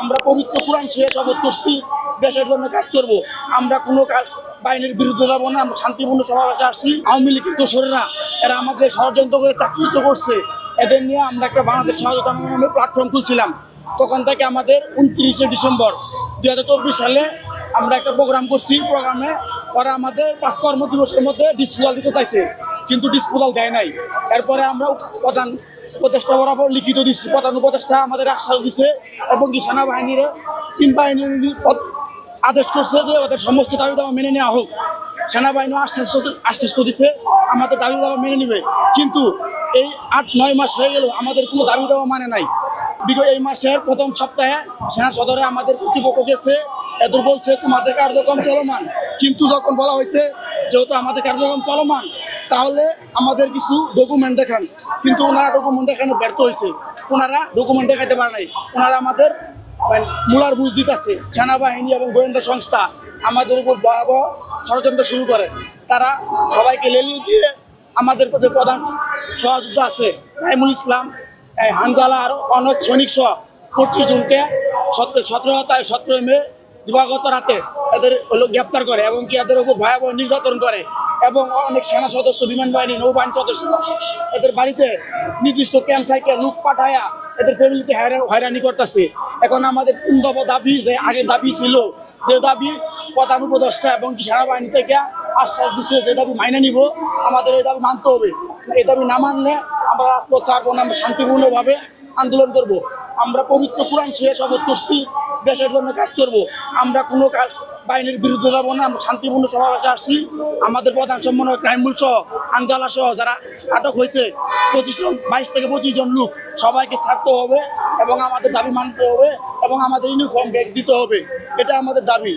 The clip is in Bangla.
আমরা পবিত্র কোরআন ছেড়ে শপথ করছি দেশের জন্য কাজ করব। আমরা কোনো কাজ বাহিনীর বিরুদ্ধে যাবো না। আমরা শান্তিপূর্ণ সমাবেশে আসছি। আওয়ামী লীগের দোসরেরা এরা আমাদের ষড়যন্ত্র করে চাকরিচ্যুত করছে। এদের নিয়ে আমরা একটা বাংলাদেশ সহযোগিতা নামে প্ল্যাটফর্ম খুলছিলাম। তখন থেকে আমাদের 29শে ডিসেম্বর 2024 সালে আমরা একটা প্রোগ্রাম করছি। প্রোগ্রামে ওরা আমাদের 5 কর্মদিবসের মধ্যে ডিসপোজাল দিতে চাইছে, কিন্তু ডিসপোজাল দেয় নাই। এরপরে আমরা প্রধান উপদেষ্টা বরাবর লিখিত দিচ্ছি। প্রধান উপদেষ্টা আমাদের আশ্বাস দিচ্ছে এবং কি সেনাবাহিনীর 3 বাহিনীর আদেশ করছে যে ওদের সমস্ত দাবি দাবা মেনে নেওয়া হোক। সেনাবাহিনী আশ্বাস দিচ্ছে আমাদের দাবি দাবা মেনে নেবে, কিন্তু এই 8-9 মাস হয়ে গেল আমাদের কোনো দাবি দাবা মানে নাই। বিগত এই মাসের প্রথম সপ্তাহে সেনা সদরে আমাদের কর্তৃপক্ষ গেছে, এদের বলছে তোমাদের কার্যক্রম চলমান। কিন্তু যখন বলা হয়েছে যেহেতু আমাদের কার্যক্রম চলমান, তাহলে আমাদের কিছু ডকুমেন্ট দেখান, কিন্তু ওনারা ডকুমেন্ট দেখানো ব্যর্থ হয়েছে। ওনারা ডকুমেন্ট দেখাতে পারে নাই। ওনারা আমাদের মূলার বুঝ দিতেছে। সেনাবাহিনী এবং গোয়েন্দা সংস্থা আমাদের উপর ভয়াবহ ষড়যন্ত্র শুরু করে। তারা সবাইকে লেলিয়ে দিয়ে আমাদের যে প্রধান সহযোদ্ধা আছে নাইমুল ইসলাম, হানজালা আর অনেক সৈনিক সহ 25 জনকে 17 মে দিবাগত রাতে এদের গ্রেপ্তার করে এবং কি এদের উপর ভয়াবহ নির্যাতন করে। এবং অনেক সেনা সদস্য, বিমান বাহিনী, নৌবাহিনী সদস্য এদের বাড়িতে নির্দিষ্ট ক্যাম্প থেকে লোক পাঠায়া এদের ফ্যামিলিতে হয়রানি করতেছে। এখন আমাদের 3 দফা দাবি, যে আগে দাবি ছিল, যে দাবি প্রধান উপদেষ্টা এবং কি সেনাবাহিনী থেকে আশ্বাস দিচ্ছে যে দাবি মাইনে নিব, আমাদের এই দাবি মানতে হবে। এই দাবি না মানলে আমরা রাজপথ ছাড়বো না, আমরা শান্তিপূর্ণভাবে আন্দোলন করব। আমরা পবিত্র কোরআন ছেড়ে শপথ করছি দেশের জন্য কাজ করব। আমরা কোনো কাজ বাহিনীর বিরুদ্ধে যাবো না। আমরা শান্তিপূর্ণ সমাবেশে আসছি। আমাদের প্রধান সমন্বয়ক নাইমুল সহ, আনজালা সহ যারা আটক হয়েছে 22 থেকে 25 জন লোক, সবাইকে ছাড়তে হবে এবং আমাদের দাবি মানতে হবে এবং আমাদের ইউনিফর্ম ব্যাগ দিতে হবে। এটা আমাদের দাবি।